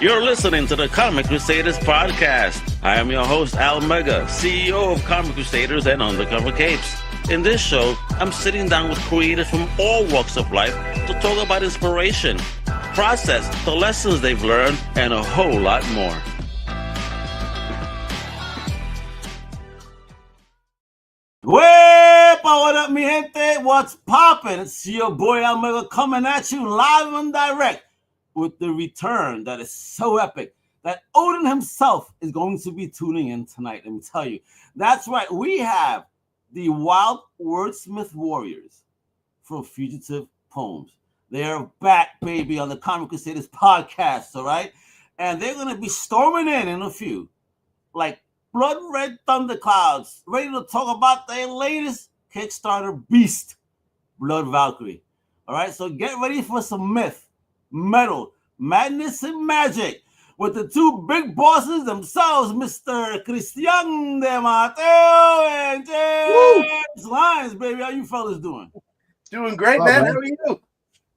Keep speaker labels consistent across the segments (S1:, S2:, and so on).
S1: You're listening to the Comic Crusaders Podcast. I am your host, Al Mega, CEO of Comic Crusaders and Undercover Capes. In this show, I'm sitting down with creators from all walks of life to talk about inspiration, process, the lessons they've learned, and a whole lot more.
S2: What up, mi gente? What's poppin'? It's your boy Al Mega coming at you live and direct with the return that is so epic that Odin himself is going to be tuning in tonight. Let me tell you. That's right. We have the Wild Wordsmith Warriors from Fugitive Poems. They are back, baby, on the Comic Crusaders Podcast, all right? And they're going to be storming in a few, like blood red thunderclouds, ready to talk about their latest Kickstarter beast, Blood Valkyrie. All right, so get ready for some myth, metal, madness, and magic with the two big bosses themselves, Mr. Christian de Matteo and James Lines, baby. How you fellas doing?
S3: Doing great, man. How are you?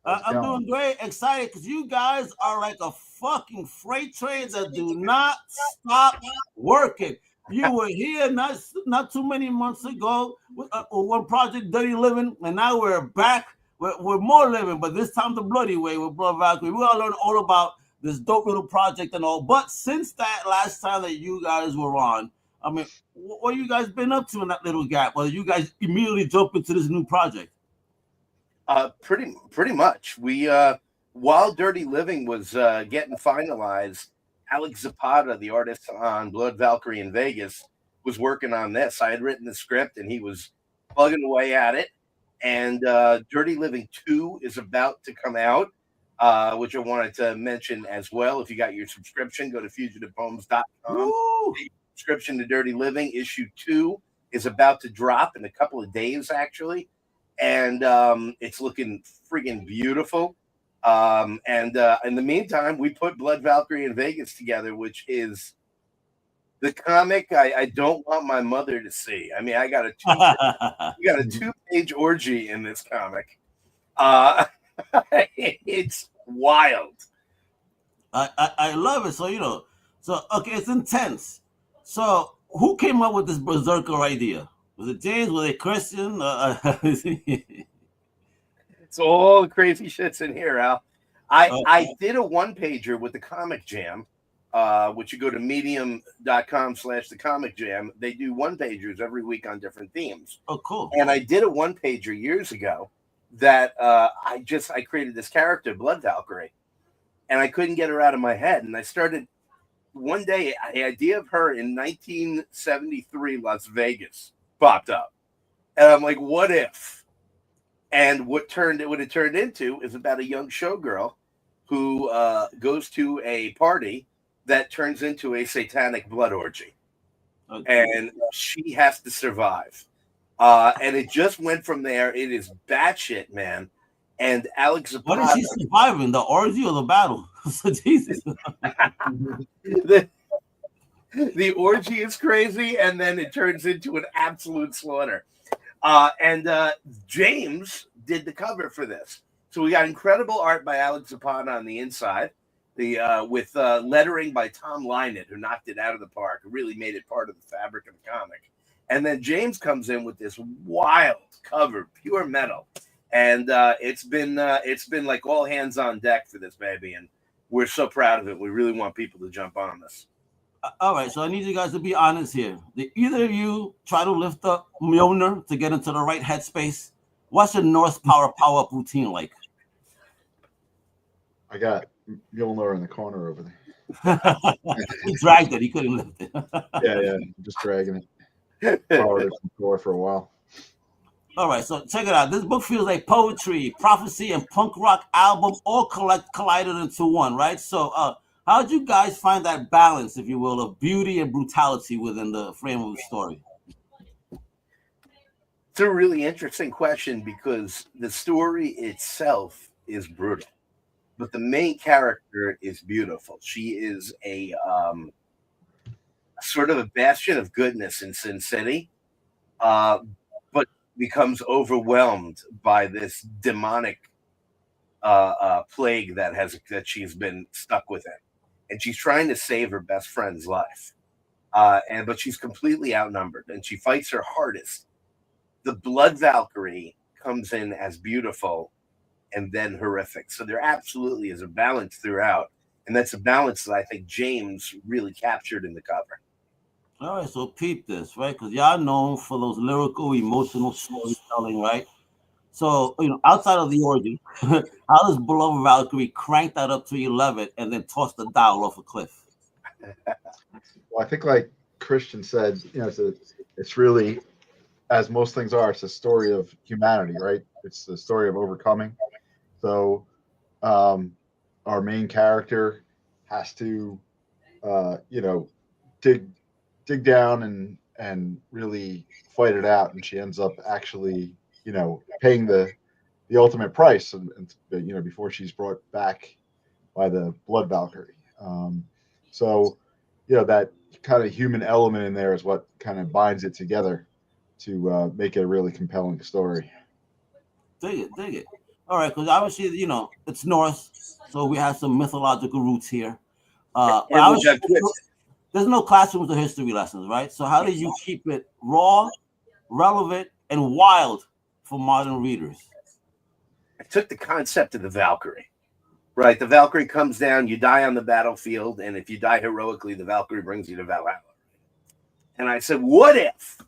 S2: I'm doing great, excited, because you guys are like a fucking freight train that do not stop working. You were here not too many months ago with one project, Dirty Living, and now we're back. We're more living, but this time the bloody way with Blood Valkyrie. We're gonna learn all about this dope little project and all. But since that last time that you guys were on, I mean, what you guys been up to in that little gap? Well, you guys immediately jump into this new project.
S3: Pretty much. We while Dirty Living was getting finalized, Alex Zapata, the artist on Blood Valkyrie in Vegas, was working on this. I had written the script and he was plugging away at it. And Dirty Living 2 is about to come out, which I wanted to mention as well. If you got your subscription, go to fugitivepoems.com. Subscription to Dirty Living issue 2 is about to drop in a couple of days, actually. And it's looking friggin' beautiful. And in the meantime, we put Blood Valkyrie in Vegas together, which is the comic I don't want my mother to see. I mean, I got a 2-page orgy in this comic. It's wild.
S2: I love it. So, okay, it's intense. So who came up with this berserker idea? Was it James? Was it Christian?
S3: It's all the crazy shit's in here, Al. I did a one-pager with the Comic Jam, which you go to medium.com/thecomicjam. They do one-pagers every week on different themes.
S2: Oh, cool.
S3: And I did a one-pager years ago that I created this character, Blood Valkyrie, and I couldn't get her out of my head. And I started one day, the idea of her in 1973 Las Vegas popped up. And I'm like, what if? And what it turned into is about a young showgirl who goes to a party that turns into a satanic blood orgy. Okay. And she has to survive. And it just went from there. It is batshit, man. And Alex Zapata,
S2: what is she surviving? The orgy or the battle? So Jesus.
S3: The orgy is crazy, and then it turns into an absolute slaughter. And James did the cover for this. So we got incredible art by Alex Zapata on the inside, with lettering by Tom Lynott, who knocked it out of the park, who really made it part of the fabric of the comic. And then James comes in with this wild cover, pure metal. And it's been like all hands on deck for this baby, and we're so proud of it. We really want people to jump on this.
S2: All right, so I need you guys to be honest here. Did either of you try to lift up Mjolnir to get into the right headspace? What's your Norse power-up routine like?
S4: I got Mjolnir in the corner over there.
S2: He dragged it. He couldn't lift it.
S4: Yeah, just dragging it. Powered it from the floor for a while.
S2: All right, so check it out. This book feels like poetry, prophecy, and punk rock album all collided into one, right? So, how'd you guys find that balance, if you will, of beauty and brutality within the frame of the story?
S3: It's a really interesting question because the story itself is brutal, but the main character is beautiful. She is a sort of a bastion of goodness in Sin City, but becomes overwhelmed by this demonic plague that she's been stuck with it. and she's trying to save her best friend's life. But she's completely outnumbered, and she fights her hardest. The Blood Valkyrie comes in as beautiful and then horrific. So there absolutely is a balance throughout, and that's a balance that I think James really captured in the cover.
S2: All right, so peep this, right? Because y'all known for those lyrical, emotional storytelling, right? So, outside of the origin, how does Beloved Valkyrie crank that up to 11 and then toss the dial off a cliff?
S4: Well, I think like Christian said, it's really, as most things are, it's a story of humanity, right? It's the story of overcoming. So our main character has to, dig down and really fight it out, and she ends up actually, paying the ultimate price, and before she's brought back by the Blood Valkyrie. So that kind of human element in there is what kind of binds it together to make it a really compelling story.
S2: Dig it. All right, because obviously, it's Norse, so we have some mythological roots here. There's no classrooms or history lessons, right? So how do you keep it raw, relevant, and wild for modern readers?
S3: I took the concept of the Valkyrie, right? The Valkyrie comes down, you die on the battlefield, and if you die heroically, the Valkyrie brings you to Valhalla. And I said, what if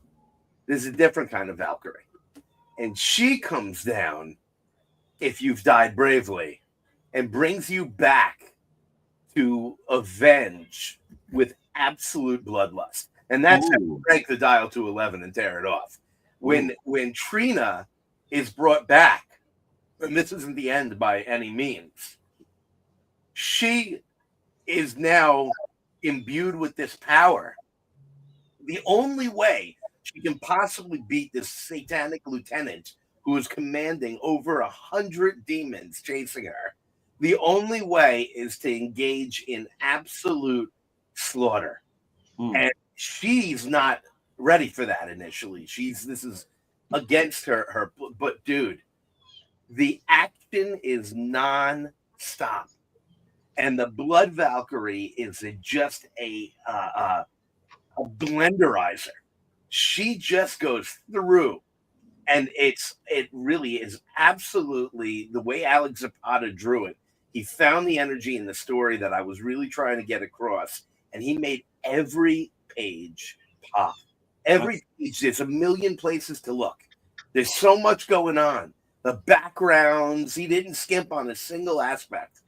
S3: there's a different kind of Valkyrie? And she comes down if you've died bravely and brings you back to avenge with absolute bloodlust. And that's how you crank the dial to 11 and tear it off. When Trina is brought back, and this isn't the end by any means, she is now imbued with this power. The only way she can possibly beat this satanic lieutenant who is commanding over 100 demons chasing her, the only way is to engage in absolute slaughter. And she's not ready for that initially. This is against her. But dude, the action is non-stop. And the Blood Valkyrie is just a blenderizer. She just goes through. And it really is absolutely the way Alex Zapata drew it. He found the energy in the story that I was really trying to get across, and he made every page pop. Every page, there's a million places to look. There's so much going on. The backgrounds, he didn't skimp on a single aspect.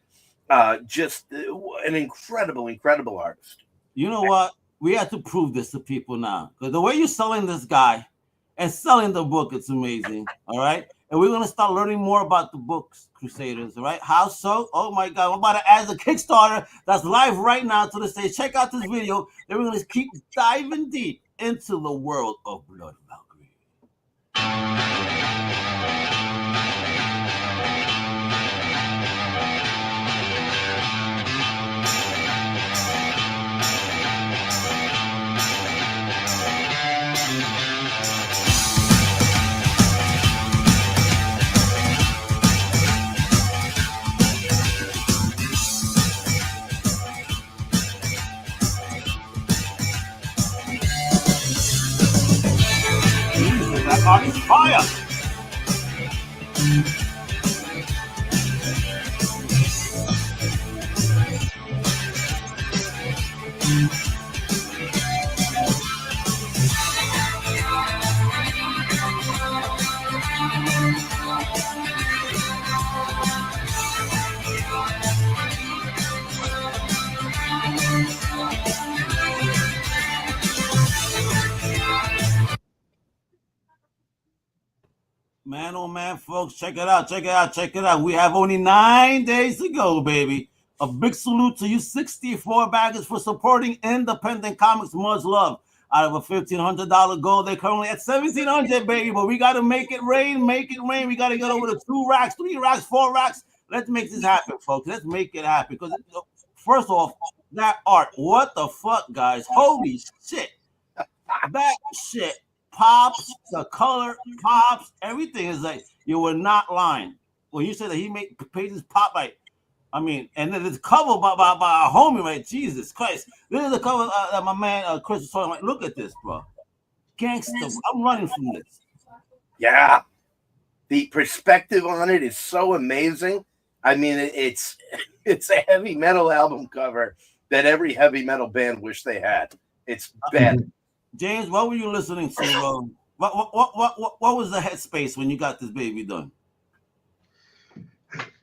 S3: Just an incredible artist.
S2: You know what? We have to prove this to people now. Because the way you're selling this guy and selling the book, it's amazing. All right? And we're going to start learning more about the books, Crusaders. All right? How so? Oh, my God. I'm about to add the Kickstarter that's live right now to the stage. Check out this video. Then we're going to keep diving deep into the world of Blood Valkyrie. That art is fire. Man, oh man, folks, check it out. We have only 9 days to go, baby. A big salute to you 64 baggers for supporting independent comics. Much love. Out of a $1,500 goal, they're currently at $1,700, baby. But we got to make it rain. We got to get over the 2 racks, 3 racks, 4 racks. Let's make this happen, folks. Let's make it happen. Because first off, that art, what the fuck, guys? Holy shit. That shit pops, the color pops, everything is like, you were not lying. When you said that he made pages pop, like, I mean, and then it's covered by a homie, right? Jesus Christ. This is the cover that my man Chris was talking about. Look at this, bro. Gangster. I'm running from this.
S3: Yeah. The perspective on it is so amazing. I mean, it's a heavy metal album cover that every heavy metal band wish they had. It's bad.
S2: James, what were you listening to? What was the headspace when you got this baby done?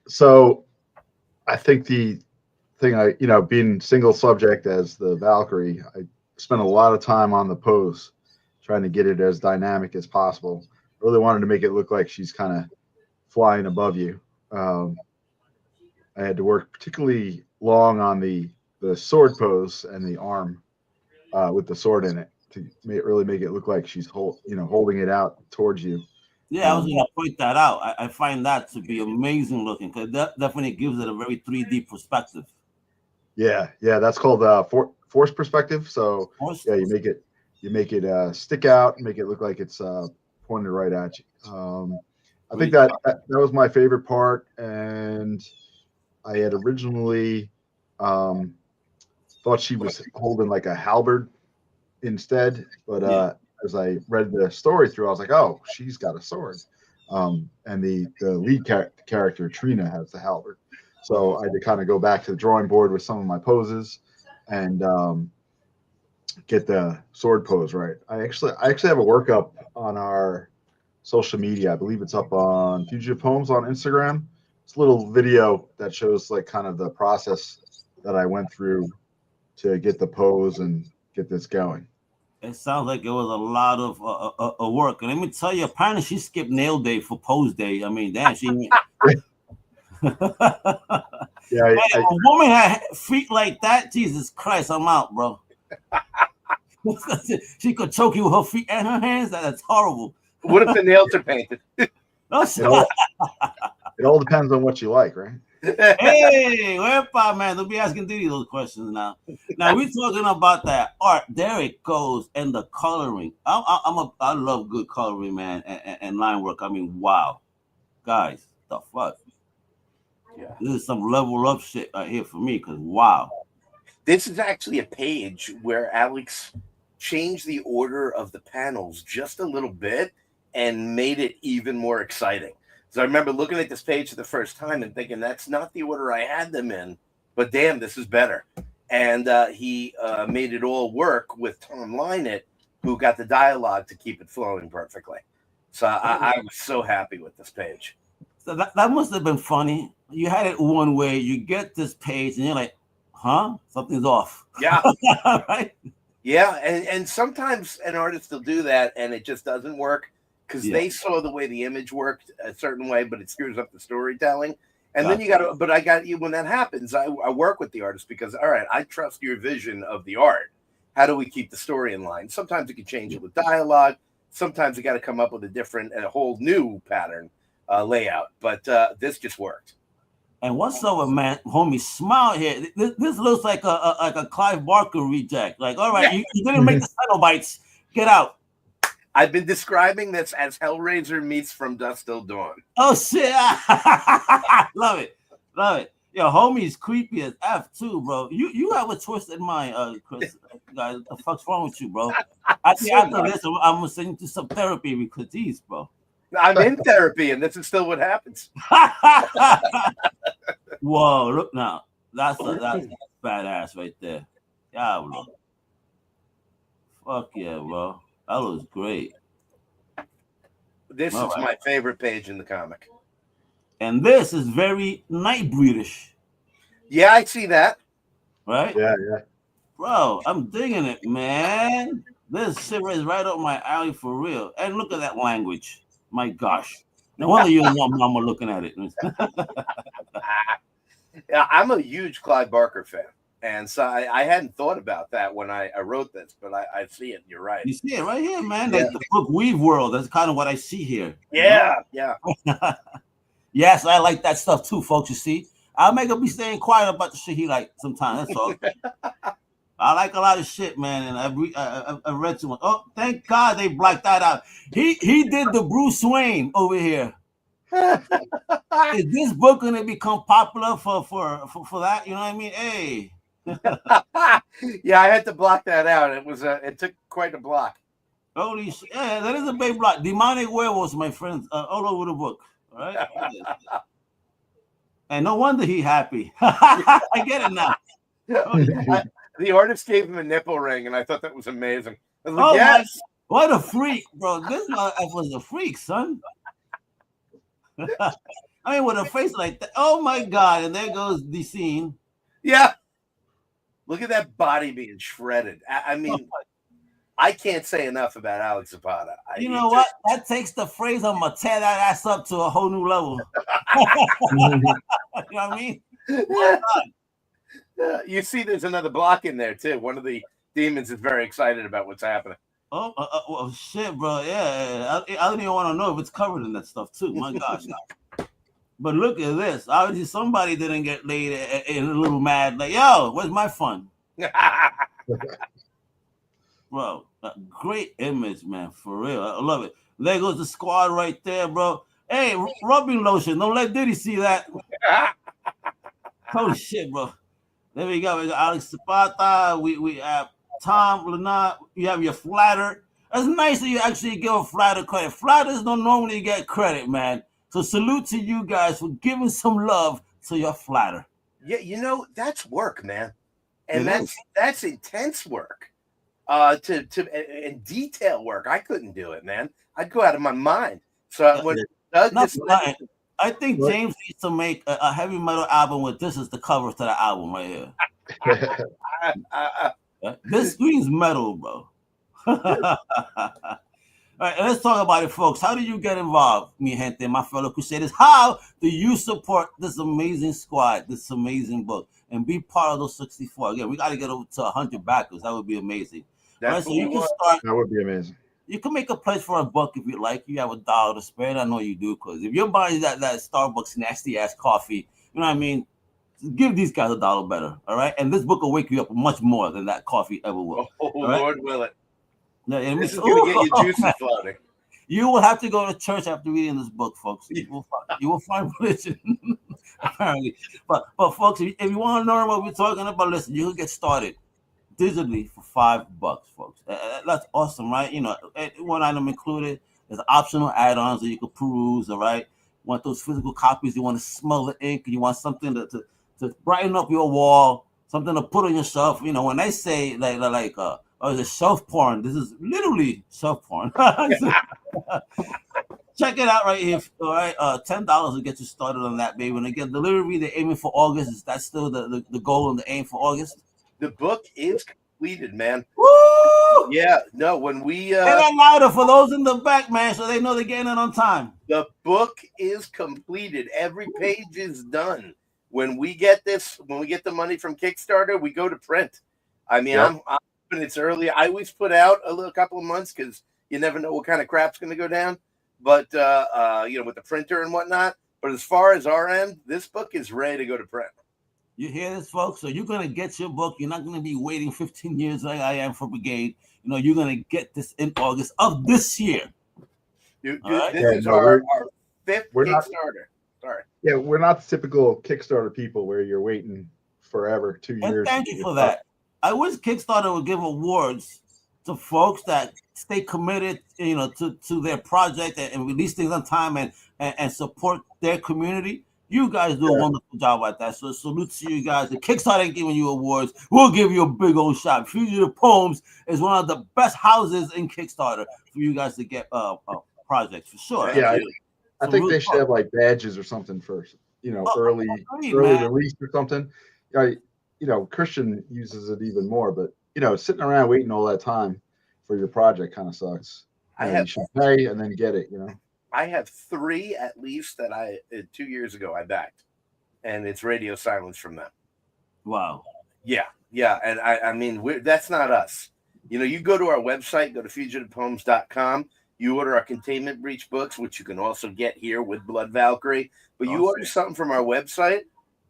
S4: So I think the thing being single subject as the Valkyrie, I spent a lot of time on the pose, trying to get it as dynamic as possible. I really wanted to make it look like she's kind of flying above you. I had to work particularly long on the sword pose and the arm with the sword in it to really make it look like she's holding it out towards you.
S2: Yeah, I was going to point that out. I find that to be amazing looking because that definitely gives it a very 3D perspective.
S4: Yeah, that's called force perspective. So yeah, you make it stick out, make it look like it's pointed right at you. I think that was my favorite part, and I had originally thought she was holding like a halberd instead, but as I read the story through, I was like, oh, she's got a sword. And the lead character, Trina, has the halberd. So I had to kind of go back to the drawing board with some of my poses and get the sword pose right. I actually have a workup on our social media. I believe it's up on Fugitive Poems on Instagram. It's a little video that shows like kind of the process that I went through to get the pose and get this going.
S2: It sounds like it was a lot of work. And let me tell you, apparently she skipped nail day for pose day. I mean, damn, she...
S4: Yeah,
S2: a woman had feet like that, Jesus Christ, I'm out, bro. She could choke you with her feet and her hands. That's horrible.
S3: What if the nails are painted?
S4: It all depends on what you like, right?
S2: Hey, wepa, man, don't be asking Diddy those questions now. Now we're talking about that art. There it goes, and the coloring. I love good coloring, man, and line work. I mean, wow, guys, the fuck. Yeah, this is some level up shit right here for me. Cause wow,
S3: this is actually a page where Alex changed the order of the panels just a little bit and made it even more exciting. So I remember looking at this page for the first time and thinking, that's not the order I had them in, but damn, this is better. And he made it all work with Tom Lynett, who got the dialogue to keep it flowing perfectly. So I was so happy with this page.
S2: So that must have been funny. You had it one way, you get this page, and you're like, huh? Something's off.
S3: Yeah.
S2: Right?
S3: Yeah, and sometimes an artist will do that, and it just doesn't work. Because they saw the way the image worked a certain way, but it screws up the storytelling. And then I got you when that happens. I work with the artist because, all right, I trust your vision of the art. How do we keep the story in line? Sometimes you can change it with dialogue. Sometimes you got to come up with a whole new pattern layout. But this just worked.
S2: And what's up, man? Homie, smile here. This looks like a Clive Barker reject. Like, all right, you didn't make the Cenobites. Get out.
S3: I've been describing this as Hellraiser meets From Dusk Till Dawn.
S2: Oh shit! Love it. Yo, homie's creepy as F too, bro. You have a twisted mind, Chris. Guys, what the fuck's wrong with you, bro? I think after this, I'm gonna send you to some therapy because these, bro.
S3: I'm in therapy, and this is still what happens.
S2: Whoa! Look now, that's badass right there. Yeah, bro. Fuck yeah, bro. That was great.
S3: This is my favorite page in the comic.
S2: And this is very Nightbreedish.
S3: Yeah, I see that.
S2: Right?
S4: Yeah.
S2: Bro, I'm digging it, man. This shit is right up my alley for real. And look at that language. My gosh. No wonder you and your mama looking at it.
S3: Yeah, I'm a huge Clive Barker fan. And so I hadn't thought about that when I wrote this, but I see it. You're right.
S2: You see it right here, man. Like the book Weave world. That's kind of what I see here.
S3: Yeah.
S2: Yes, I like that stuff too, folks. You see, I'll make him be staying quiet about the shit he like sometimes. That's all. I like a lot of shit, man, and I read too much. Oh, thank God they blacked that out. He did the Bruce Wayne over here. Is this book gonna become popular for that? You know what I mean? Hey.
S3: Yeah, I had to block that out. It took quite a block.
S2: Holy shit! Yeah, that is a big block. Demonic werewolves, my friends, all over the book. All right. And no wonder he happy. I get it now.
S3: The artist gave him a nipple ring, and I thought that was amazing. I was like,
S2: Oh
S3: yes.
S2: What a freak, bro! This was a freak, son. I mean, with a face like that. Oh my God! And there goes the scene.
S3: Yeah. Look at that body being shredded. I mean, I can't say enough about Alex Zapata.
S2: You know what? That takes the phrase, I'm going to tear that ass up to a whole new level. You know what I mean?
S3: You see there's another block in there, too. One of the demons is very excited about what's happening.
S2: Oh, shit, bro. Yeah. I don't even want to know if it's covered in that stuff, too. My gosh. But look at this. Obviously, somebody didn't get laid and a little mad. Like, yo, where's my fun? Bro, a great image, man. For real. I love it. There goes the squad right there, bro. Hey, rubbing lotion. Don't let Diddy see that. Holy shit, bro. There we go. We got Alex Zapata. We have Tom Lenard. You have your flatter. That's nice that you actually give a flatter credit. Flatters don't normally get credit, man. So salute to you guys for giving some love to your flatter.
S3: Yeah, you know, that's work, man. And that's intense work. And detail work. I couldn't do it, man. I'd go out of my mind. So when Doug
S2: I think James needs to make a heavy metal album with this as the cover to the album right here. This screams metal, bro. All right, let's talk about it, folks. How do you get involved, mi gente, my fellow Crusaders? How do you support this amazing squad, this amazing book, and be part of those 64? Again, we got to get over to 100 backers. That would be amazing. Right, so you can start.
S4: That would be amazing.
S2: You can make a pledge for a buck if you like. You have $1 to spare. I know you do, because if you're buying that Starbucks nasty ass coffee, you know what I mean? Give these guys $1 better, all right? And this book will wake you up much more than that coffee ever will.
S3: Oh, right? Lord will it.
S2: No,
S3: this is going to get your juices flowing.
S2: You will have to go to church after reading this book, folks. You will find religion, apparently. But folks, if you want to learn what we're talking about, listen, you can get started digitally for $5, folks. That's awesome, right? You know, one item included. There's optional add-ons that you can peruse, all right? You want those physical copies? You want to smell the ink? You want something to brighten up your wall, something to put on your shelf? You know, when they say the shelf porn, this is literally shelf porn. Check it out right here. All right, $10 will get you started on that, baby. And again, delivery, they're aiming for August. Is that still the goal and the aim for August?
S3: The book is completed, man.
S2: Woo!
S3: Yeah, no, when we
S2: say that louder for those in the back, man, so they know they're getting it on time.
S3: The book is completed. Every page is done. When we get the money from Kickstarter, we go to print. I mean, I'm hoping it's early. I always put out a couple of months because you never know what kind of crap's going to go down. But you know, with the printer and whatnot. But as far as our end, this book is ready to go to print.
S2: You hear this, folks? So you're going to get your book. You're not going to be waiting 15 years like I am for Brigade. You know, you're going to get this in August of this year.
S3: This is our fifth Kickstarter. Sorry.
S4: Yeah, we're not the typical Kickstarter people where you're waiting forever, 2 years.
S2: And thank you for that. I wish Kickstarter would give awards to folks that stay committed, you know, to their project and release things on time and support their community. You guys do a wonderful job at that. So salute to you guys. The Kickstarter ain't giving you awards. We'll give you a big old shot. Fugitive Poems is one of the best houses in Kickstarter for you guys to get projects for sure.
S4: Yeah, I think they should have like badges or something for, you know, early release or something. You know, Christian uses it even more, but you know, sitting around waiting all that time for your project kind of sucks. You should pay and then get it, you know.
S3: I have 3 at least that 2 years ago I backed, and it's radio silence from them.
S2: Wow.
S3: Yeah, and I mean that's not us. You know, you go to our website, go to fugitivepoems.com. You order our Containment Breach books, which you can also get here with Blood Valkyrie. But you order something from our website,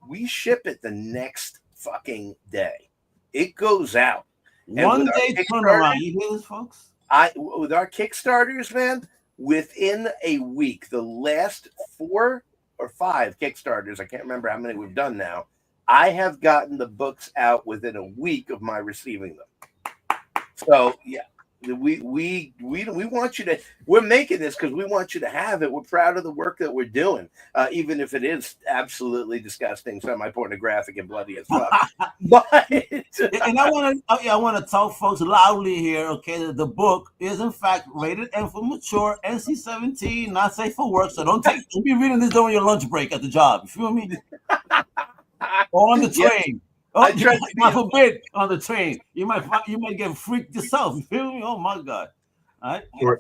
S3: we ship it the next fucking day. It goes out.
S2: One day turnaround. You hear this, folks?
S3: With our Kickstarters, man, within a week, the last 4 or 5 Kickstarters, I can't remember how many we've done now, I have gotten the books out within a week of my receiving them. So yeah, we want you to. We're making this because we want you to have it. We're proud of the work that we're doing, even if it is absolutely disgusting, semi-pornographic, and bloody as fuck. But
S2: and I want to tell folks loudly here, okay, that the book is in fact rated M for mature, NC-17, not safe for work. So don't be reading this during your lunch break at the job. You feel me? Or on the train. Oh, God forbid, on the train. You might get freaked yourself. You feel me? Oh my God. All right.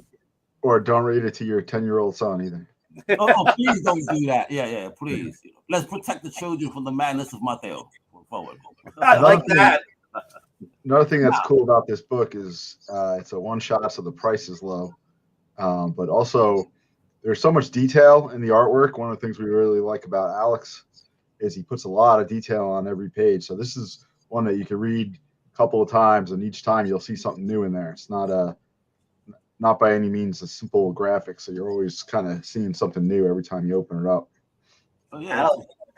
S4: Or don't read it to your 10-year-old son either.
S2: Oh, please don't do that. Yeah, please. Let's protect the children from the madness of Matteo. Forward.
S3: I like that.
S4: Another thing that's cool about this book is it's a one-shot, so the price is low. But also, there's so much detail in the artwork. One of the things we really like about Alex is he puts a lot of detail on every page. So this is one that you can read a couple of times, and each time you'll see something new in there. It's not by any means a simple graphic, so you're always kind of seeing something new every time you open it up.
S3: Oh yeah,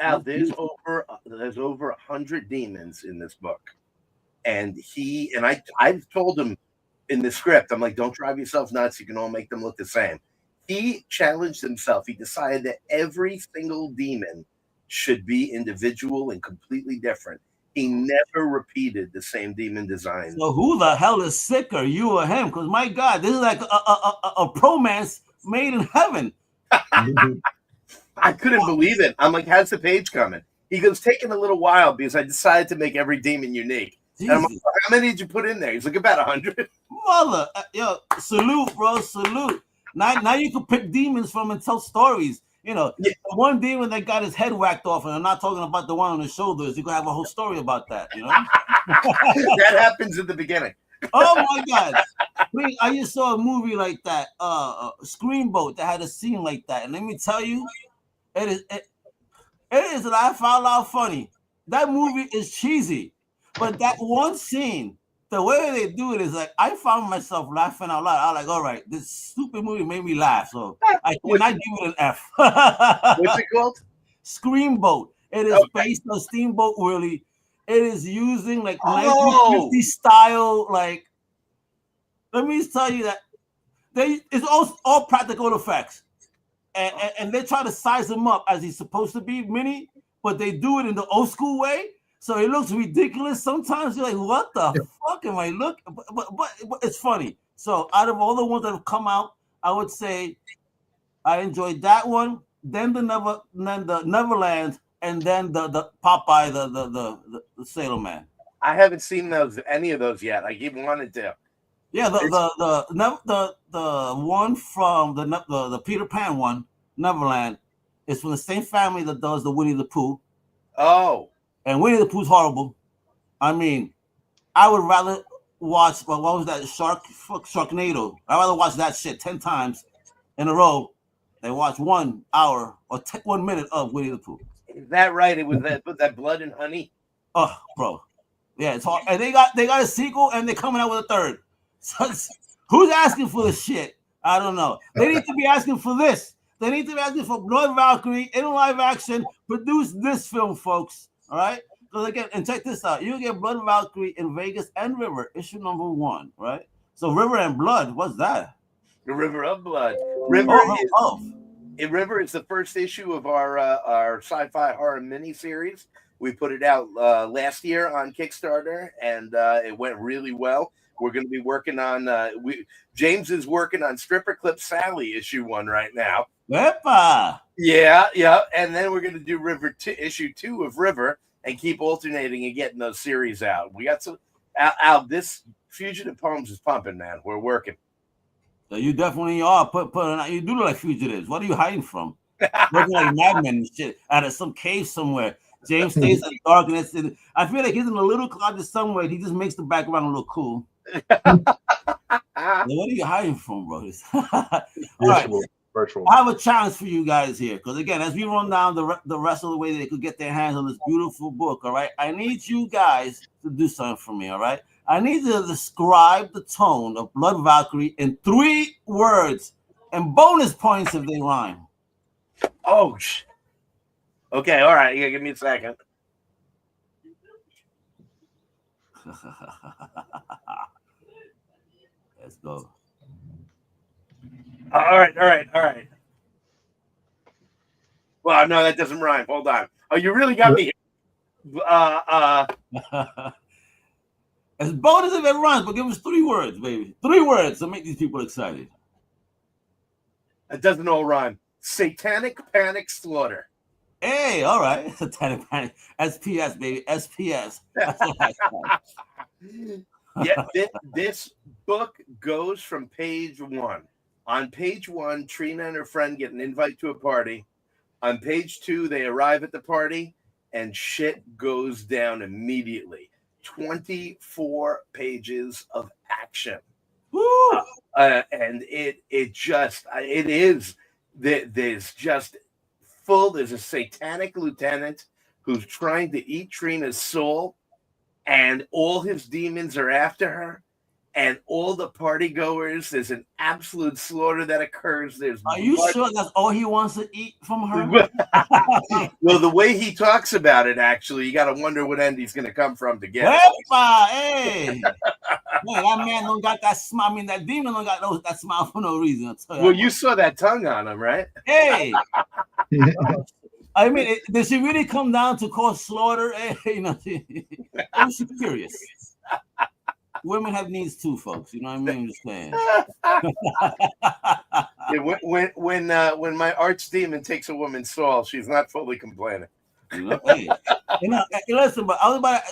S3: Al, there's over 100 demons in this book, and I've told him in the script, I'm like, don't drive yourself nuts. You can all make them look the same. He challenged himself. He decided that every single demon should be individual and completely different. He never repeated the same demon design.
S2: So who the hell is sicker, you or him? Because my God, this is like a promance made in heaven.
S3: I couldn't believe it. I'm like, how's the page coming? He goes, taking a little while because I decided to make every demon unique. And I'm like, how many did you put in there? He's like, about 100.
S2: Mother, salute, bro, salute. Now you can pick demons from and tell stories. You know, the one demon that got his head whacked off, and I'm not talking about the one on his shoulders. You could have a whole story about that, you know?
S3: That happens at the beginning.
S2: Oh, my God. I just saw a movie like that, Screamboat, that had a scene like that. And let me tell you, it is laugh out loud funny. That movie is cheesy. But that one scene, the way they do it is like, I found myself laughing out loud. I was like, all right, this stupid movie made me laugh. So I cannot give it an F.
S3: What's it called?
S2: Screamboat. It is based on Steamboat Willie. It is using like 1950 style, like, let me tell you that it's all practical effects. And they try to size him up as he's supposed to be, mini, but they do it in the old school way. So it looks ridiculous. Sometimes you're like, what the fuck am I looking? But it's funny. So out of all the ones that have come out, I would say I enjoyed that one, then the Neverland, and then the Popeye, the Sailor Man.
S3: I haven't seen any of those yet. I keep wanting to.
S2: Yeah, the one from the Peter Pan one, Neverland, is from the same family that does the Winnie the Pooh.
S3: Oh.
S2: And Winnie the Pooh's horrible. I mean, I would rather watch, what was that, Sharknado. I'd rather watch that shit 10 times in a row than watch 1 hour or 1 minute of Winnie the Pooh.
S3: Is that right? It was that Blood and Honey?
S2: Oh, bro. Yeah, it's hard. And they got a sequel, and they're coming out with a third. So who's asking for this shit? I don't know. They need to be asking for this. They need to be asking for Blood Valkyrie in live action. Produce this film, folks. All right? Because again, and check this out. You get Blood Valkyrie in Vegas and River, issue number 1, right? So River and Blood, what's that?
S3: The River of Blood.
S2: River
S3: is the first issue of our sci-fi horror miniseries. We put it out last year on Kickstarter, and it went really well. We're going to be working on James is working on Stripper Clip Sally issue 1 right now.
S2: Wepa.
S3: Yeah. And then we're going to do issue 2 of River and keep alternating and getting those series out. We got some this Fugitive Poems is pumping, man. We're working.
S2: So you definitely are. You do look like fugitives. What are you hiding from? Looking like madmen and shit out of some cave somewhere. James stays in the darkness. And I feel like he's in a little closet somewhere. He just makes the background look cool. What are you hiding from, bro? All right.
S4: Virtual.
S2: I have a challenge for you guys here, because again, as we run down the rest of the way they could get their hands on this beautiful book, all right, I need you guys to do something for me, all right? I need you to describe the tone of Blood Valkyrie in 3 words. and bonus points if they rhyme.
S3: Oh, okay, all right. Yeah, give me a second.
S2: Let's go.
S3: All right. Well, no, that doesn't rhyme. Hold on. Oh, you really got me.
S2: It's bonus if it rhymes, but give us 3 words, baby. 3 words to make these people excited.
S3: It doesn't all rhyme. Satanic Panic Slaughter.
S2: Hey, all right. Satanic Panic. SPS, baby. SPS.
S3: Yeah, this book goes from page 1. On page 1, Trina and her friend get an invite to a party. On page 2, they arrive at the party, and shit goes down immediately. 24 pages of action.
S2: Woo!
S3: And there's just full. There's a satanic lieutenant who's trying to eat Trina's soul, and all his demons are after her, and all the party goers. There's an absolute slaughter that occurs.
S2: Are you sure that's all he wants to eat from her?
S3: Well, the way he talks about it, actually, you got to wonder what end he's going to come from to get it.
S2: Hey, man, that man don't got that smile. I mean, that demon don't got that smile for no reason.
S3: Well, you saw that tongue on him, right?
S2: Hey, I mean, did she really come down to cause slaughter? Hey, you know, I'm just curious. Women have needs too, folks. You know what I mean? I'm just saying.
S3: Yeah, when my archdemon takes a woman's soul, she's not fully complaining.
S2: Hey, listen, but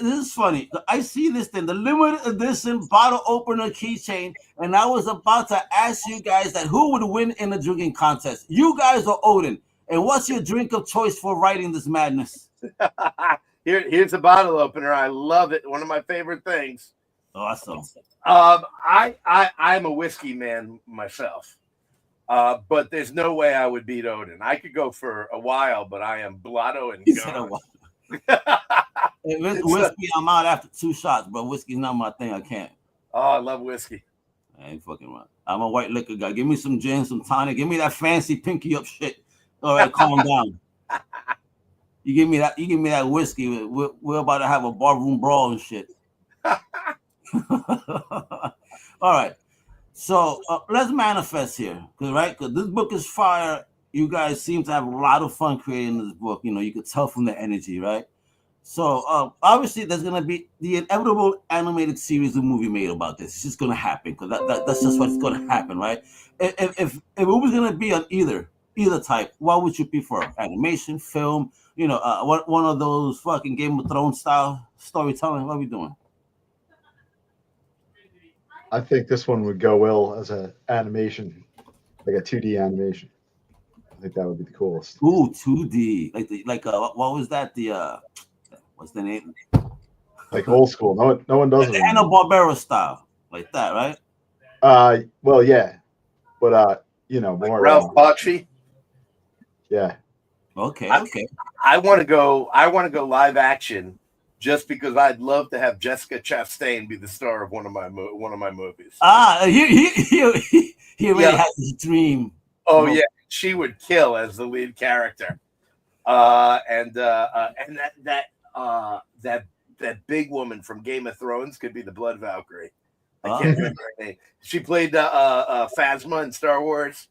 S2: this is funny. I see this thing, the limited edition bottle opener keychain, and I was about to ask you guys that who would win in the drinking contest. You guys are Odin, and what's your drink of choice for writing this madness?
S3: Here's a bottle opener. I love it. One of my favorite things.
S2: Awesome.
S3: I'm a whiskey man myself, but there's no way I would beat Odin. I could go for a while, but I am blotto and gone.
S2: Whiskey, I'm out after 2 shots, bro. Whiskey's not my thing. I can't.
S3: Oh, I love whiskey.
S2: I ain't fucking right. I'm a white liquor guy. Give me some gin, some tonic. Give me that fancy pinky up shit. All right, calm down. You give me that whiskey. We're about to have a barroom brawl and shit. All right, so let's manifest here, because this book is fire. You guys seem to have a lot of fun creating this book. You know, you could tell from the energy, right? So obviously, there's gonna be the inevitable animated series, a movie made about this. It's just gonna happen because that's just what's gonna happen, right? If it was gonna be on either type, what would you prefer? Animation, film? You know, one of those fucking Game of Thrones style storytelling. What are we doing?
S4: I think this one would go well as an animation, like a 2D animation. I think that would be the coolest.
S2: Ooh, 2D. What was that? What's the name?
S4: Like old school. No one does it.
S2: The Hanna-Barbera style, like that, right?
S4: Well, yeah, but you know, more
S3: Ralph Bakshi.
S4: Yeah.
S2: Okay.
S3: I want to go live action. Just because I'd love to have Jessica Chastain be the star of one of my movies.
S2: He already has his dream.
S3: Oh yeah, she would kill as the lead character. And that big woman from Game of Thrones could be the Blood Valkyrie. I can't remember her name. She played Phasma in Star Wars.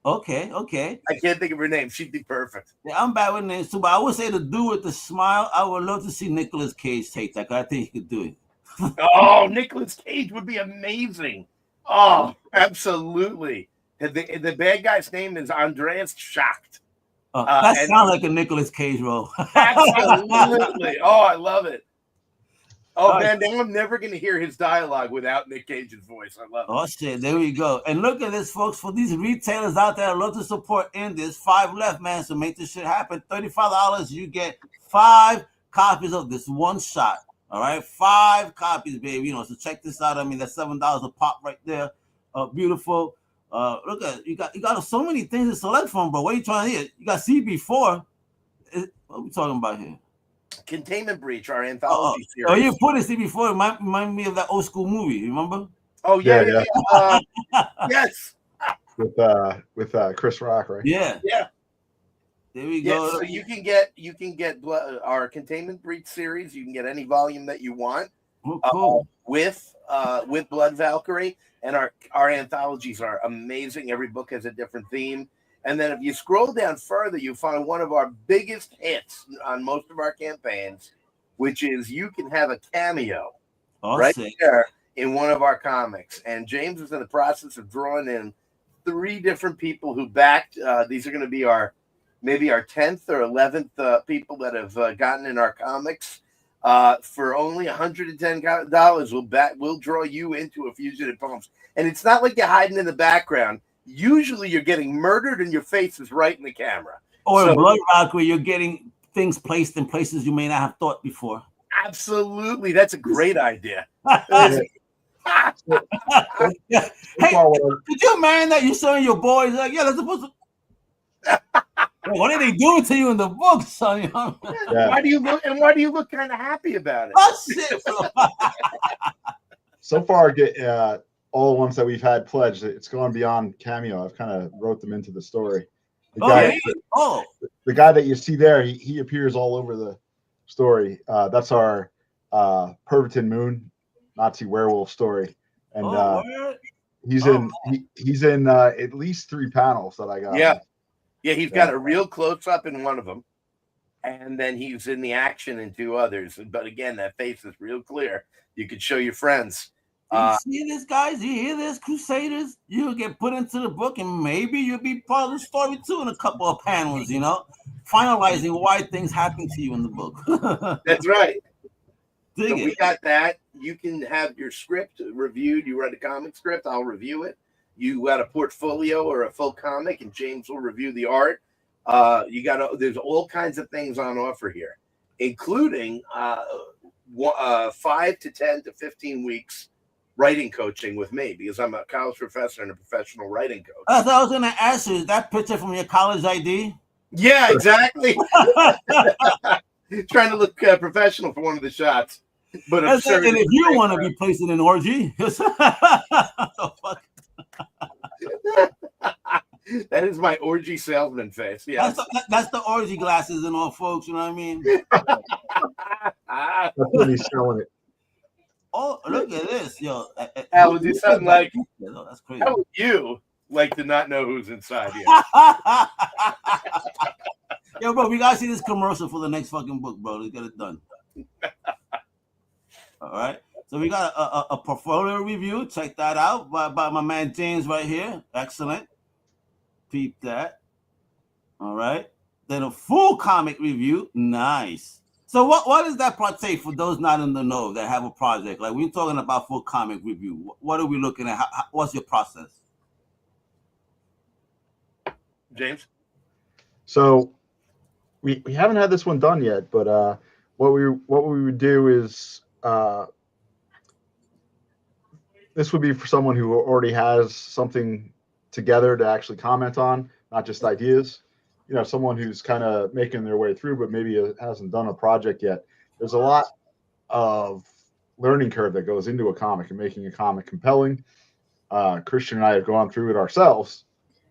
S2: Okay.
S3: I can't think of her name. She'd be perfect.
S2: Yeah, I'm bad with names too, but I would say the dude with the smile, I would love to see Nicolas Cage take that. I think he could do it.
S3: Oh, Nicolas Cage would be amazing. Oh, absolutely. The bad guy's name is Andreas Schacht.
S2: That sounds like a Nicolas Cage role.
S3: Absolutely. Oh, I love it. Oh, man, now I'm never going to hear his dialogue without Nick Cage's voice. I love it.
S2: Oh, shit. There we go. And look at this, folks. For these retailers out there, I love to support in this. 5 left, man. So make this shit happen. $35, you get 5 copies of this one shot. All right? 5 copies, baby. You know, so check this out. I mean, that's $7 a pop right there. Beautiful. Look at you got so many things to select from, bro. What are you trying to hear? You got CB4. What are we talking about here?
S3: Containment Breach, our anthology series.
S2: Oh, you put it CB4. Remind me of that old school movie. Remember?
S3: Oh yeah. Yes.
S4: with Chris Rock, right?
S2: Yeah.
S3: Yeah.
S2: There we
S3: Yeah,
S2: go.
S3: so you can get our Containment Breach series. You can get any volume that you want
S2: Cool.
S3: with Blood Valkyrie, and our anthologies are amazing. Every book has a different theme, and then if you scroll down further, you find one of our biggest hits on most of our campaigns, which is you can have a cameo right there in one of our comics. And James is in the process of drawing in 3 different people who backed. These are going to be maybe our 10th or 11th people that have gotten in our comics. For only $110, we'll draw you into a Fugitive Poems. And it's not like you're hiding in the background. Usually you're getting murdered and your face is right in the camera.
S2: Or in Blood Valkyrie, you're getting things placed in places you may not have thought before.
S3: Absolutely. That's a great idea.
S2: Hey, could you imagine that you're showing your boys like, yeah, that's supposed to. What are they doing to you in the book, son?
S3: Yeah. Why do you look kind of happy about it?
S2: Oh, shit.
S4: So far, all the ones that we've had pledged, it's gone beyond cameo. I've kind of wrote them into the story. The guy that you see there, he appears all over the story. That's our Perverton Moon Nazi werewolf story, and he's in at least 3 panels that I got.
S3: Yeah, he's got a real close-up in one of them, and then he's in the action in 2 others. But again, that face is real clear. You could show your friends.
S2: You see this, guys? You hear this, Crusaders? You'll get put into the book, and maybe you'll be part of the story, too, in a couple of panels, finalizing why things happen to you in the book.
S3: That's right. So we got that. You can have your script reviewed. You write a comic script, I'll review it. You got a portfolio or a full comic, and James will review the art. There's all kinds of things on offer here, including 5 to 10 to 15 weeks writing coaching with me, because I'm a college professor and a professional writing coach.
S2: I was going to ask you, is that picture from your college ID?
S3: Yeah, exactly. Trying to look professional for one of the shots. But
S2: and if you want to be placed in an orgy,
S3: that is my orgy salesman face. Yeah,
S2: that's the orgy glasses and all, folks. You know what I mean?
S4: That's when he's selling it.
S2: Oh, look at this, yo!
S3: Al, would do something like,
S2: that's crazy.
S3: How would you like to not know who's inside here?
S2: Yo, bro, we gotta see this commercial for the next fucking book, bro. Let's get it done. All right. So we got a portfolio review. Check that out by my man James right here. Excellent. Peep that. All right. Then a full comic review. Nice. So what does that partake for those not in the know that have a project? Like, we're talking about full comic review. What are we looking at? What's your process?
S3: James?
S4: So we haven't had this one done yet, but what we would do is this would be for someone who already has something together to actually comment on, not just ideas. Someone who's kind of making their way through, but maybe hasn't done a project yet. There's a lot of learning curve that goes into a comic and making a comic compelling. Christian and I have gone through it ourselves.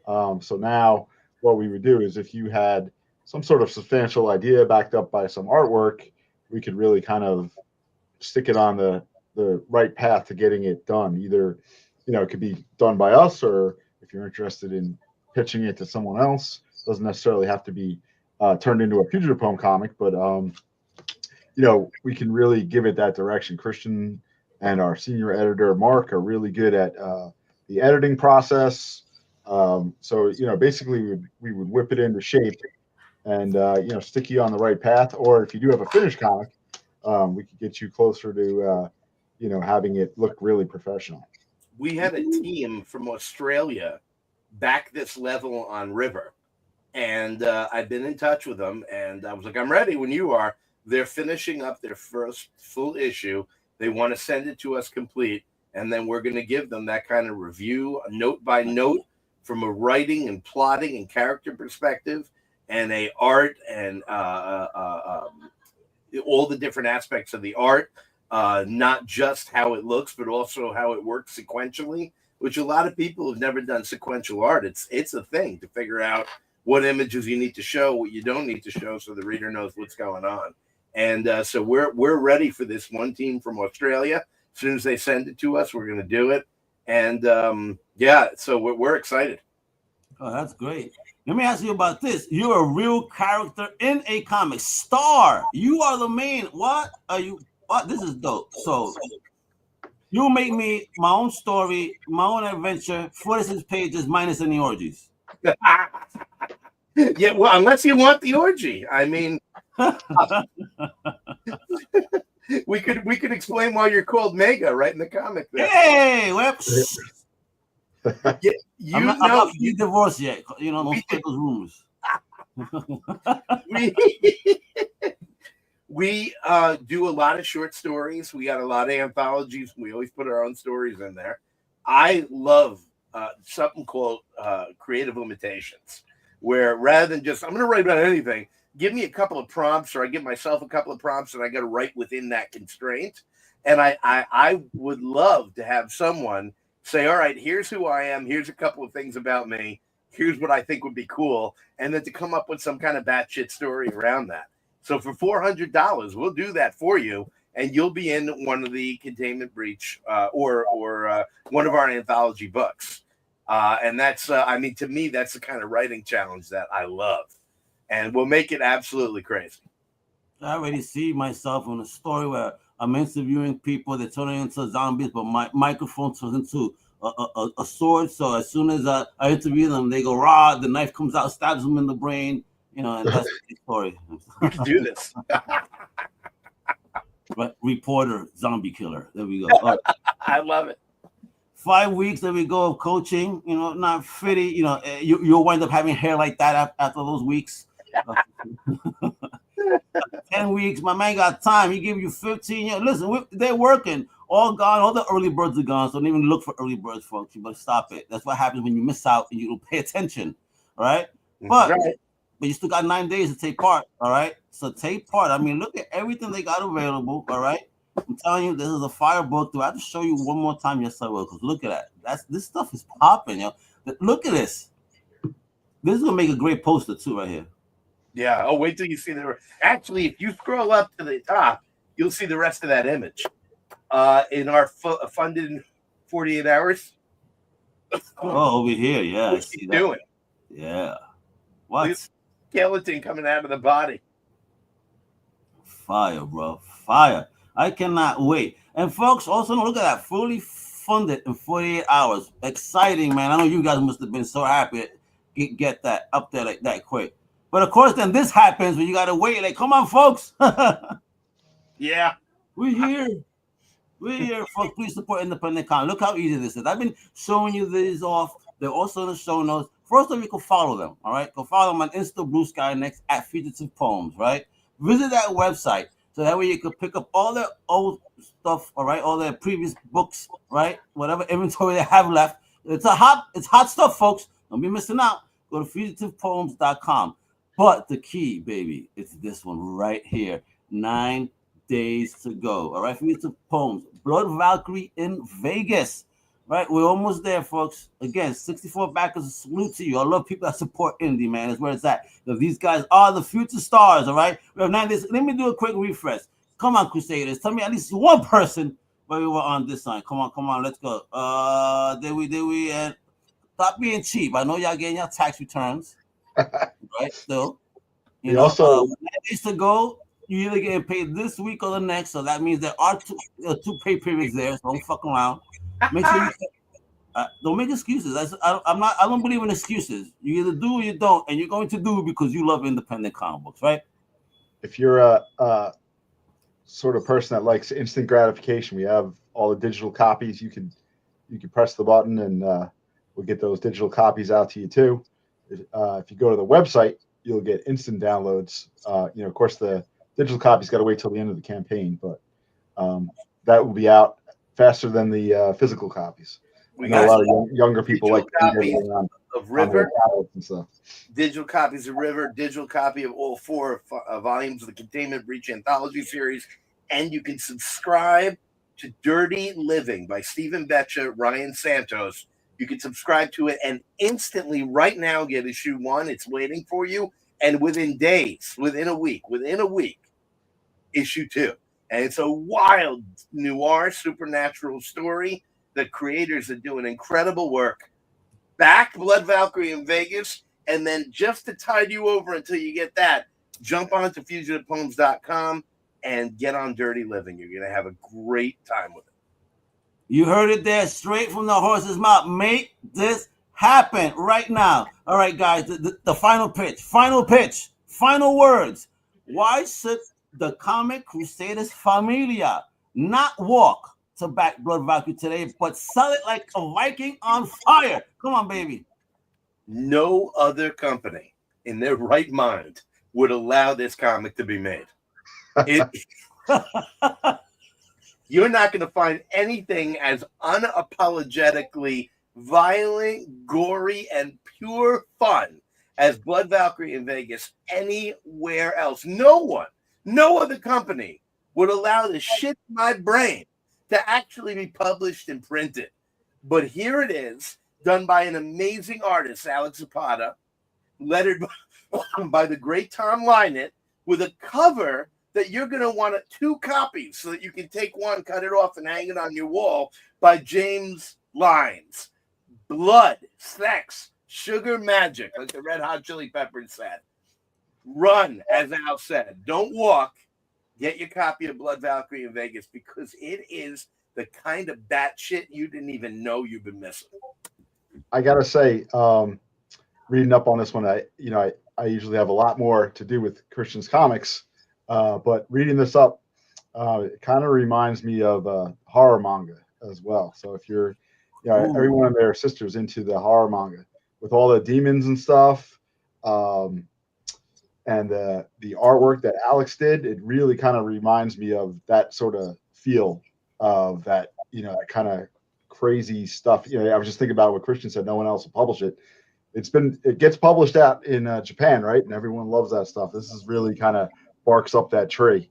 S4: So now what we would do is, if you had some sort of substantial idea backed up by some artwork, we could really kind of stick it on the right path to getting it done. Either, it could be done by us, or if you're interested in pitching it to someone else, doesn't necessarily have to be turned into a Fugitive Poem comic, but we can really give it that direction. Christian and our senior editor Mark are really good at the editing process. So basically we would whip it into shape and stick you on the right path. Or if you do have a finished comic, we could get you closer to having it look really professional.
S3: We had a team from Australia back this level on River. And I've been in touch with them, and I was like, I'm ready when you are. They're finishing up their first full issue. They want to send it to us complete, and then we're going to give them that kind of review, note by note, from a writing and plotting and character perspective, and a art and all the different aspects of the art, not just how it looks, but also how it works sequentially which a lot of people have never done sequential art. It's a thing to figure out what images you need to show, what you don't need to show, so the reader knows what's going on. And so we're ready for this one team from Australia. As soon as they send it to us, we're going to do it. And so we're excited.
S2: Oh, that's great. Let me ask you about this. You're a real character in a comic. Star. You are the main. What are you? What? This is dope. So you make me my own story, my own adventure, 46 pages minus any orgies.
S3: Yeah, well, unless you want the orgy. I mean, we could explain why you're called Mega right in the comic there.
S2: Hey, well,
S3: I'm
S2: not divorced yet. You know, don't spread those rumors.
S3: We do a lot of short stories. We got a lot of anthologies. We always put our own stories in there. I love something called creative limitations, where rather than just, I'm going to write about anything, give me a couple of prompts, or I give myself a couple of prompts, and I got to write within that constraint. And I would love to have someone say, all right, here's who I am. Here's a couple of things about me. Here's what I think would be cool. And then to come up with some kind of batshit story around that. So for $400, we'll do that for you. And you'll be in one of the Containment Breach or one of our anthology books. And that's, to me, that's the kind of writing challenge that I love. And we'll make it absolutely crazy.
S2: I already see myself in a story where I'm interviewing people, they're turning into zombies, but my microphone turns into a sword. So as soon as I interview them, they go, rah, the knife comes out, stabs them in the brain, you know, and that's the story.
S3: We can do this.
S2: But reporter, zombie killer. There we go.
S3: I love it.
S2: 5 weeks, there we go, of coaching, you know, not fitty, you know, you'll wind up having hair like that after those weeks. 10 weeks, my man got time. He gave you 15 years. Listen, they're working. All gone. All the early birds are gone. So don't even look for early birds, folks. You better stop it. That's what happens when you miss out and you don't pay attention. All right? But you still got 9 days to take part. All right? So take part. I mean, look at everything they got available. All right? I'm telling you, this is a fire book. Do I have to show you one more time? Yes, I will. Because look at that. This stuff is popping, yo. Look at this. This is going to make a great poster, too, right here.
S3: Yeah. Oh, wait till you see the. Actually, if you scroll up to the top, you'll see the rest of that image. In our funded 48 hours.
S2: Oh, over here, yeah.
S3: What's he doing?
S2: Yeah. What?
S3: This skeleton coming out of the body.
S2: Fire, bro. Fire. I cannot wait. And folks, also look at that. Fully funded in 48 hours. Exciting, man. I know you guys must have been so happy to get that up there like that quick. But of course, then this happens when you got to wait. Like, come on, folks.
S3: Yeah.
S2: We're here. We're here, folks. Please support independent content. Look how easy this is. I've been showing you these off. They're also in the show notes. First of all, you can follow them, all right? Go follow them on Insta, Bluesky, next at Fugitive Poems, right? Visit that website so that way you can pick up all their old stuff, all right? All their previous books, right? Whatever inventory they have left. It's hot stuff, folks. Don't be missing out. Go to fugitivepoems.com. But the key, baby, it's this one right here. 9 days to go. All right, Fugitive Poems, Blood Valkyrie in Vegas. Right, we're almost there, folks. Again, 64 backers. A salute to you. I love people that support indie, man. That's where it's at. These guys are the future stars. All right, we have 9 days. Let me do a quick refresh. Come on, Crusaders. Tell me at least one person where we were on this line. Come on. Let's go. Did we? And stop being cheap. I know y'all getting your tax returns. Right, still. You know,
S4: also
S2: 9 days to go. You either getting paid this week or the next, so that means there are two pay periods there. So don't fuck around. Make sure you don't make excuses. I don't believe in excuses. You either do or you don't, and you're going to do it because you love independent comic books, right?
S4: If you're a sort of person that likes instant gratification, we have all the digital copies. You can press the button and we'll get those digital copies out to you too. If you go to the website, you'll get instant downloads. Of course, the digital copies got to wait till the end of the campaign, but that will be out faster than the physical copies.
S3: We
S4: got a lot of younger people like
S3: copies of River,
S4: and stuff.
S3: Digital copies of River, digital copy of all 4 volumes of the Containment Breach anthology series, and you can subscribe to Dirty Living by Stephen Betcha, Ryan Santos, You can subscribe to it and instantly right now get issue 1. It's waiting for you. And within days, within a week, issue 2. And it's a wild noir supernatural story. The creators are doing incredible work. Back Blood Valkyrie in Vegas. And then just to tide you over until you get that, jump on to fugitivepoems.com and get on Dirty Living. You're going to have a great time with it.
S2: You heard it there straight from the horse's mouth. Make this happen right now. All right, guys, the final pitch, final words. Why should the Comic Crusaders Familia not walk to back Blood Valkyrie today, but sell it like a Viking on fire? Come on, baby.
S3: No other company in their right mind would allow this comic to be made. You're not going to find anything as unapologetically violent, gory, and pure fun as Blood Valkyrie in Vegas anywhere else. No other company would allow this shit in my brain to actually be published and printed. But here it is, done by an amazing artist, Alex Zapata, lettered by the great Tom Lynett, with a cover that you're going to want 2 copies so that you can take one, cut it off, and hang it on your wall, by James Lines. Blood, sex, sugar magic, like the Red Hot Chili Peppers said. Run, as Al said. Don't walk. Get your copy of Blood Valkyrie in Vegas, because it is the kind of batshit you didn't even know you've been missing.
S4: I gotta say, reading up on this one, I usually have a lot more to do with Christian's comics, but reading this up, it kind of reminds me of horror manga as well. So if you're, everyone and their sisters into the horror manga with all the demons and stuff, and the artwork that Alex did, it really kind of reminds me of that sort of feel of that, that kind of crazy stuff. I was just thinking about what Christian said. No one else will publish it. It gets published out in Japan, right? And everyone loves that stuff. This is really kind of barks up that tree.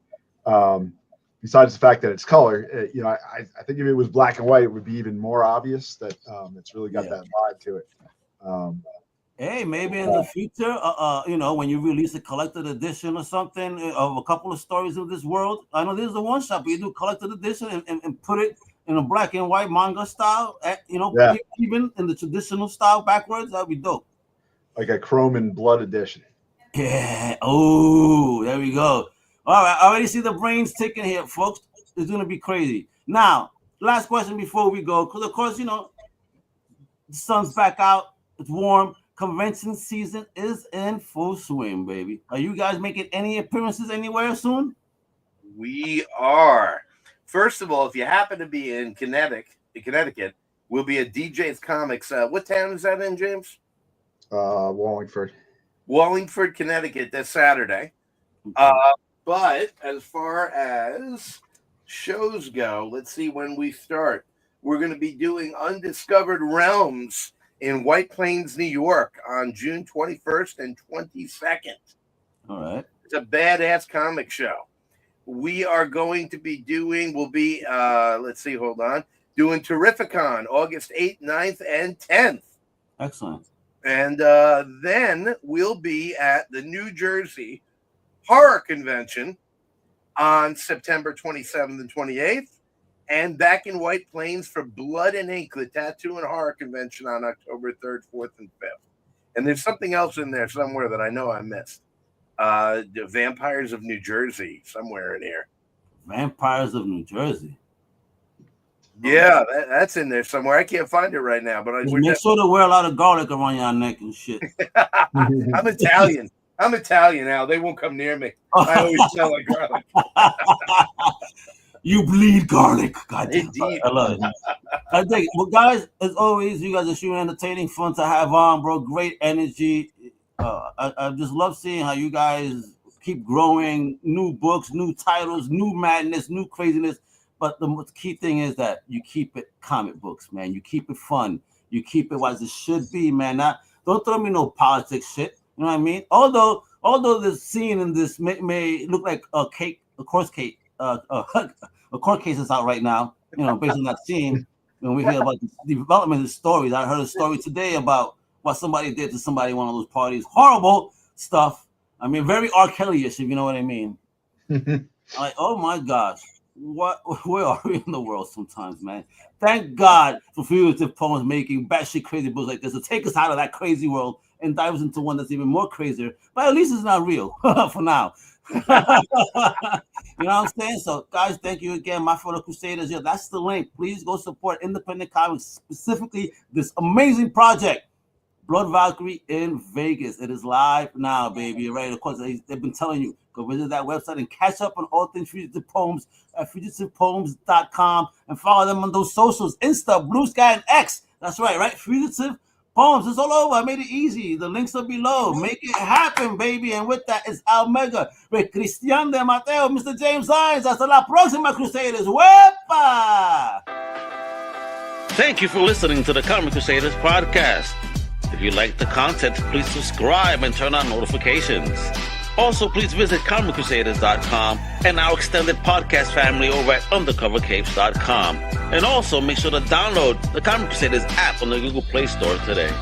S4: Besides the fact that it's color, I think if it was black and white, it would be even more obvious that it's really got that vibe to it.
S2: Hey, maybe in the future, when you release a collected edition or something of a couple of stories of this world, I know there's a one shop where you do collected edition and put it in a black and white manga style, even in the traditional style backwards. That'd be dope.
S4: Like a Chrome and Blood edition.
S2: Yeah. Oh, there we go. All right. I already see the brains ticking here, folks. It's going to be crazy. Now, last question before we go, because, of course, the sun's back out. It's warm. Convention season is in full swing, baby. Are you guys making any appearances anywhere soon?
S3: We are. First of all, if you happen to be in Connecticut, we'll be at DJ's Comics. What town is that in, James?
S4: Wallingford,
S3: Connecticut, this Saturday. But as far as shows go, let's see when we start. We're going to be doing Undiscovered Realms in White Plains, New York on June 21st and 22nd.
S2: All right.
S3: It's a badass comic show. We are going to be doing doing Terrificon August 8th, 9th, and 10th.
S2: Excellent.
S3: And then we'll be at the New Jersey Horror Convention on September 27th and 28th. And back in White Plains for Blood and Ink, the Tattoo and Horror Convention on October 3rd, 4th, and 5th. And there's something else in there somewhere that I know I missed. The Vampires of New Jersey, somewhere in here.
S2: Vampires of New Jersey.
S3: Yeah, that's in there somewhere. I can't find it right now, but
S2: make sure to wear a lot of garlic around your neck and shit.
S3: I'm Italian. I'm Italian now. They won't come near me. I always smell like garlic.
S2: You bleed garlic. God damn.
S3: Indeed.
S2: I love it. I think. Well, guys, as always, you guys are shooting entertaining, fun to have on, bro. Great energy. I just love seeing how you guys keep growing. New books, new titles, new madness, new craziness. But the key thing is that you keep it comic books, man. You keep it fun. You keep it as it should be, man. Don't throw me no politics shit. You know what I mean? Although the scene in this may look like a court case is out right now, based on that scene. when we hear about the development of stories. I heard a story today about what somebody did to somebody at one of those parties. Horrible stuff. I mean, very R. Kelly-ish, if you know what I mean. Like, oh my gosh. Where are we in the world sometimes, man? Thank God for Fugitive Poems making batshit crazy books like this to take us out of that crazy world and dive us into one that's even more crazier. But at least it's not real for now. You know what I'm saying? So, guys, thank you again, my fellow Crusaders. Yeah, that's the link. Please go support independent comics, specifically this amazing project, Blood Valkyrie in Vegas. It is live now, baby. Right? Of course, they've been telling you, go visit that website and catch up on all things Fugitive Poems at fugitivepoems.com and follow them on those socials, Insta, Bluesky, and X. That's right? Fugitive Poems. It's all over. I made it easy. The links are below. Make it happen, baby. And with that, it's Almega, with Cristian de Matteo, Mr. James Lines. Hasta la próxima, Crusaders. Wepa!
S1: Thank you for listening to the Comic Crusaders Podcast. If you like the content, please subscribe and turn on notifications. Also, please visit comiccrusaders.com and our extended podcast family over at undercovercapes.com. And also, make sure to download the Comic Crusaders app on the Google Play Store today.